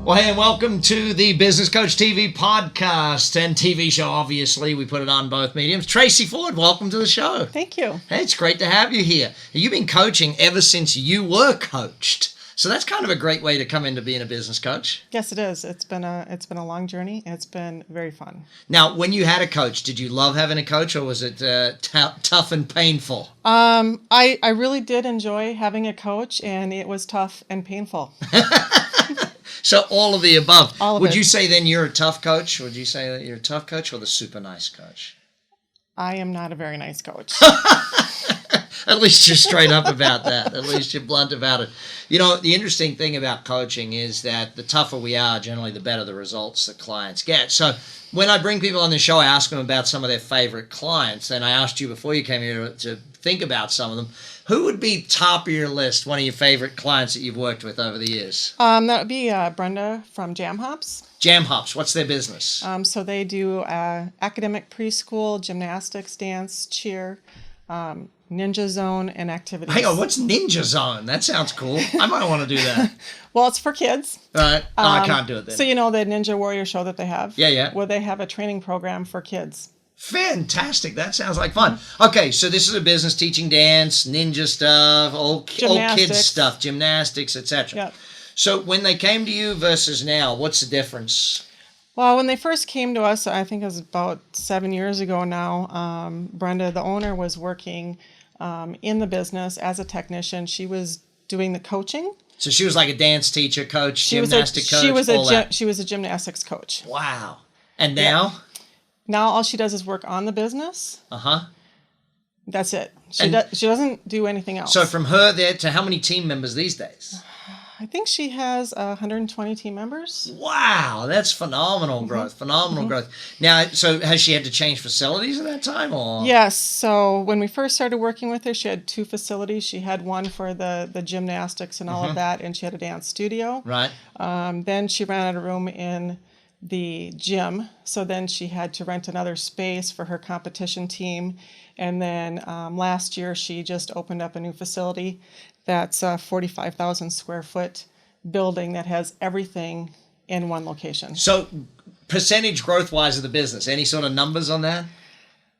Well, hey, and welcome to the Business Coach TV podcast and TV show, obviously. We put it on both mediums. Tracy Ford, welcome to the show. Thank you. Hey, it's great to have you here. You've been coaching ever since you were coached. So that's kind of a great way to come into being a business coach. Yes, it is. It's been a long journey. It's been very fun. Now, when you had a coach, did you love having a coach, or was it tough and painful? I really did enjoy having a coach, and it was tough and painful. So all of the above. All of Would it. you say then you're a tough coach? Would you say that you're a tough coach or the super nice coach? I am not a very nice coach. At least you're straight up about that. At least you're blunt about it. You know, the interesting thing about coaching is that the tougher we are, generally the better the results the clients get. So when I bring people on the show, I ask them about some of their favorite clients. And I asked you before you came here to think about some of them. Who would be top of your list, one of your favorite clients that you've worked with over the years? That would be Brenda from Jam Hops. Jam Hops, what's their business? So they do academic preschool, gymnastics, dance, cheer, Ninja Zone, and activities. Hang on, what's Ninja Zone? That sounds cool. I might want to do that. Well, it's for kids. All right. No, I can't do it then. So you know the Ninja Warrior show that they have? Yeah. Well, they have a training program for kids. Fantastic. That sounds like fun. Okay, so this is a business teaching dance, ninja stuff, old kids stuff, gymnastics, etc. Yep. So when they came to you versus now, what's the difference? Well, when they first came to us, I think it was about 7 years ago now, Brenda, the owner, was working in the business as a technician. She was doing the coaching. So she was like a dance teacher, coach, gymnastic coach, She was a gymnastics coach. Wow. And now? Yeah. Now all she does is work on the business. Uh-huh. That's it. She doesn't do anything else. So from her there to how many team members these days? I think she has 120 team members. Wow, that's phenomenal growth. Phenomenal growth. Now, so has she had to change facilities at that time, or? Yes. So when we first started working with her, she had 2 facilities. She had one for the gymnastics and all of that, and she had a dance studio. Right. Then she ran out of room in the gym, so then she had to rent another space for her competition team. And then last year she just opened up a new facility that's a 45,000 square foot building that has everything in one location. So percentage growth wise of the business, any sort of numbers on that?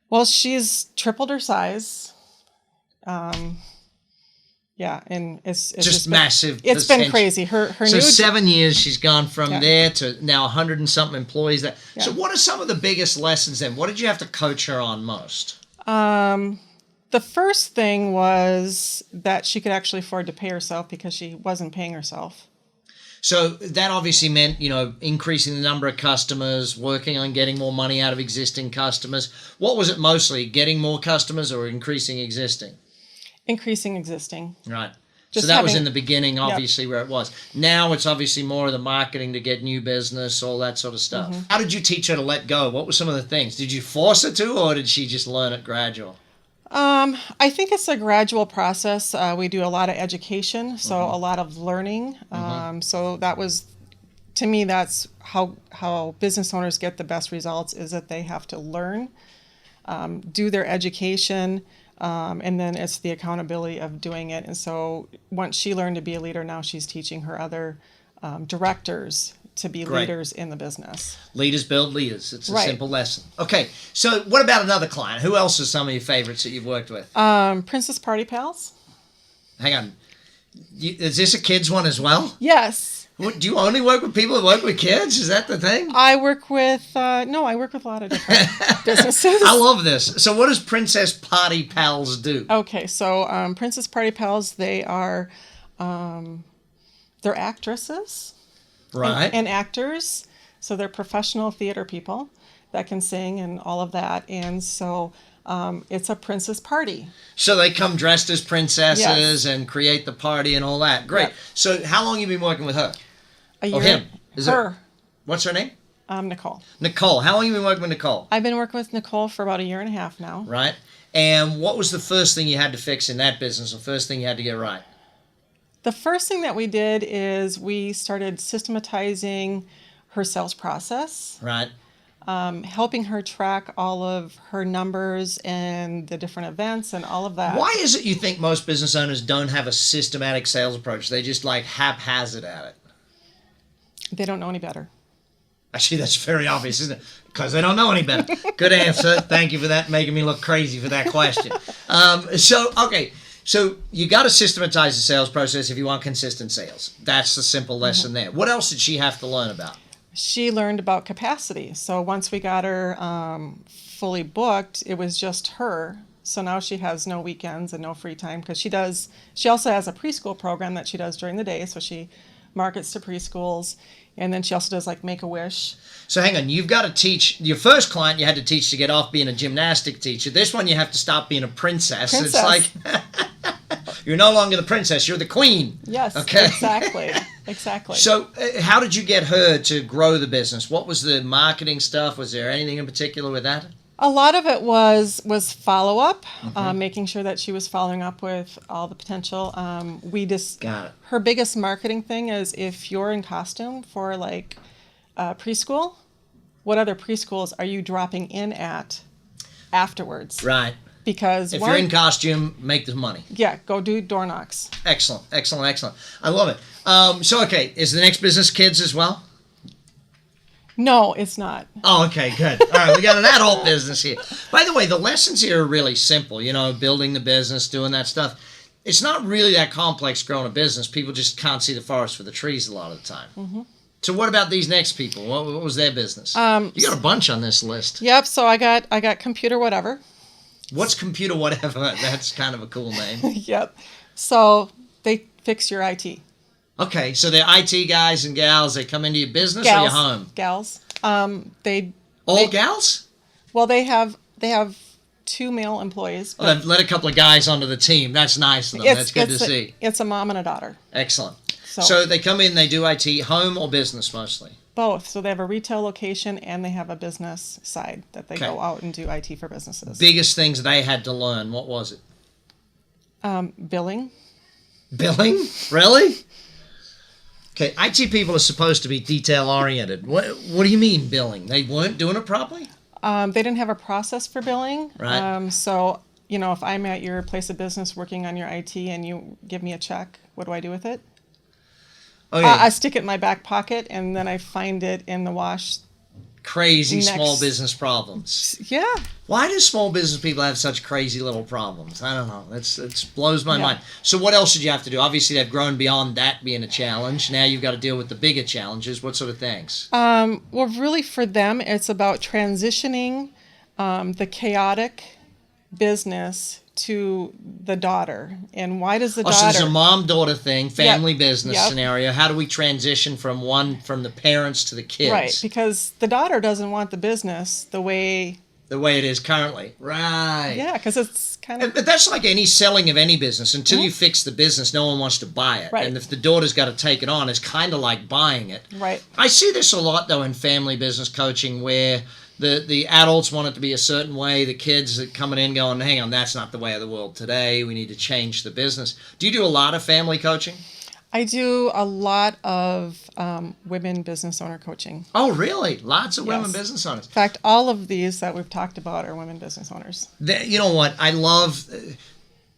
Well, she's tripled her size. Yeah, and it's just massive. It's been crazy. Her so 7 years she's gone from there to now 100 and something employees there. Yeah. So what are some of the biggest lessons then? What did you have to coach her on most? The first thing was that she could actually afford to pay herself because she wasn't paying herself. So that obviously meant, increasing the number of customers, working on getting more money out of existing customers. What was it mostly, getting more customers or increasing existing? Increasing existing. Right. So that was in the beginning, obviously, where it was. Now it's obviously more of the marketing to get new business, all that sort of stuff. Mm-hmm. How did you teach her to let go? What were some of the things? Did you force her to, or did she just learn it gradual? I think it's a gradual process. We do a lot of education, so a lot of learning. So that was, to me, that's how business owners get the best results, is that they have to learn, do their education, and then it's the accountability of doing it. And so once she learned to be a leader, now she's teaching her other directors to be leaders in the business. Leaders build leaders. It's a simple lesson. Okay, so what about another client? Who else are some of your favorites that you've worked with? Princess Party Pals. Hang on. Is this a kids one as well? Yes. Do you only work with people that work with kids? Is that the thing? I work with, I work with a lot of different businesses. I love this. So what does Princess Party Pals do? Okay, so Princess Party Pals, they are, they're actresses. Right. And actors. So they're professional theater people that can sing and all of that. And so it's a princess party. So they come dressed as princesses and create the party and all that. Great. Yep. So how long have you been working with her? A year. Or him? Her. What's her name? Nicole. Nicole. How long have you been working with Nicole? I've been working with Nicole for about 1.5 years now. Right. And what was the first thing you had to fix in that business, the first thing you had to get right? The first thing that we did is we started systematizing her sales process. Right. Helping her track all of her numbers and the different events and all of that. Why is it you think most business owners don't have a systematic sales approach? They just like haphazard at it. They don't know any better. Actually, that's very obvious, isn't it? Because they don't know any better. Good answer. Thank you for that, making me look crazy for that question. So you got to systematize the sales process if you want consistent sales. That's the simple lesson there. What else did she have to learn about? She learned about capacity. So once we got her fully booked, it was just her. So now she has no weekends and no free time because she also has a preschool program that she does during the day. So she markets to preschools. And then she also does like Make-A-Wish. So hang on, you've got to teach, your first client you had to teach to get off being a gymnastic teacher. This one you have to stop being a princess. It's like, you're no longer the princess, you're the queen. Yes, okay? Exactly. So how did you get her to grow the business? What was the marketing stuff? Was there anything in particular with that? A lot of it was follow-up, making sure that she was following up with all the potential. Got it. Her biggest marketing thing is if you're in costume for like preschool, what other preschools are you dropping in at afterwards? Right. Because if you're in costume, make the money. Yeah, go do door knocks. Excellent. I love it. Okay, is the next business kids as well? No, it's not. Oh, okay, good. All right, we got an adult business here. By the way, the lessons here are really simple. Building the business, doing that stuff. It's not really that complex growing a business. People just can't see the forest for the trees a lot of the time. Mm-hmm. So what about these next people? What was their business? You got a bunch on this list. Yep, so I got Computer Whatever. What's Computer Whatever? That's kind of a cool name. Yep. So they fix your IT. Okay, so they're IT guys and gals. They come into your business or your home? Gals. Gals? Well, they have 2 male employees. Well, they've let a couple of guys onto the team. That's nice of them. That's good to see. It's a mom and a daughter. Excellent. So they come in, they do IT, home or business mostly? Both. So they have a retail location and they have a business side that they go out and do IT for businesses. Biggest things they had to learn, what was it? Billing. Billing? Really? Okay, IT people are supposed to be detail-oriented. What do you mean billing? They weren't doing it properly? They didn't have a process for billing. Right. So, if I'm at your place of business working on your IT and you give me a check, what do I do with it? Oh, yeah. I stick it in my back pocket and then I find it in the wash. Crazy small business problems. Yeah. Why do small business people have such crazy little problems? I don't know. It blows my mind. So what else did you have to do? Obviously, they've grown beyond that being a challenge. Now you've got to deal with the bigger challenges. What sort of things? Well, really for them, it's about transitioning the chaotic business to the daughter. And why does the daughter... So there's a mom-daughter thing, family business scenario. How do we transition from the parents to the kids? Right, because the daughter doesn't want the business the way it is currently. Right. Yeah, because it's kind of... But that's like any selling of any business. Until you fix the business, no one wants to buy it. Right. And if the daughter's got to take it on, it's kind of like buying it. Right. I see this a lot, though, in family business coaching where the adults want it to be a certain way. The kids are coming in going, hang on, that's not the way of the world today. We need to change the business. Do you do a lot of family coaching? I do a lot of women business owner coaching. Oh, really? Lots of women business owners. In fact, all of these that we've talked about are women business owners. You know what I love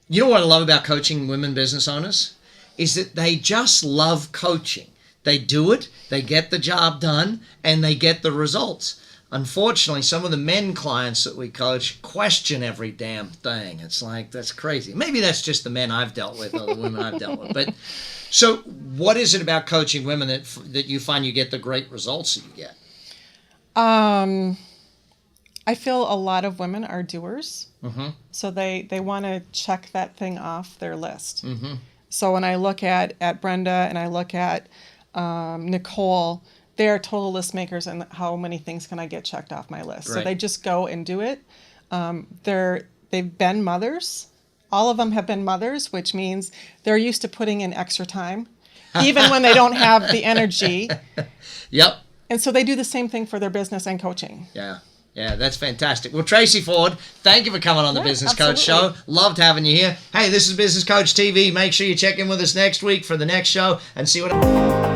about coaching women business owners is that they just love coaching. They do it, they get the job done, and they get the results. Unfortunately, some of the men clients that we coach question every damn thing. It's like, that's crazy. Maybe that's just the men I've dealt with or the women I've dealt with. But so what is it about coaching women that you find you get the great results that you get? I feel a lot of women are doers. Mm-hmm. So they want to check that thing off their list. Mm-hmm. So when I look at Brenda and I look at Nicole, they are total list makers and how many things can I get checked off my list. Right. So they just go and do it. They've been mothers. All of them have been mothers, which means they're used to putting in extra time, even when they don't have the energy. Yep. And so they do the same thing for their business and coaching. Yeah. Yeah, that's fantastic. Well, Tracy Ford, thank you for coming on the Business Coach Show. Loved having you here. Hey, this is Business Coach TV. Make sure you check in with us next week for the next show and see what...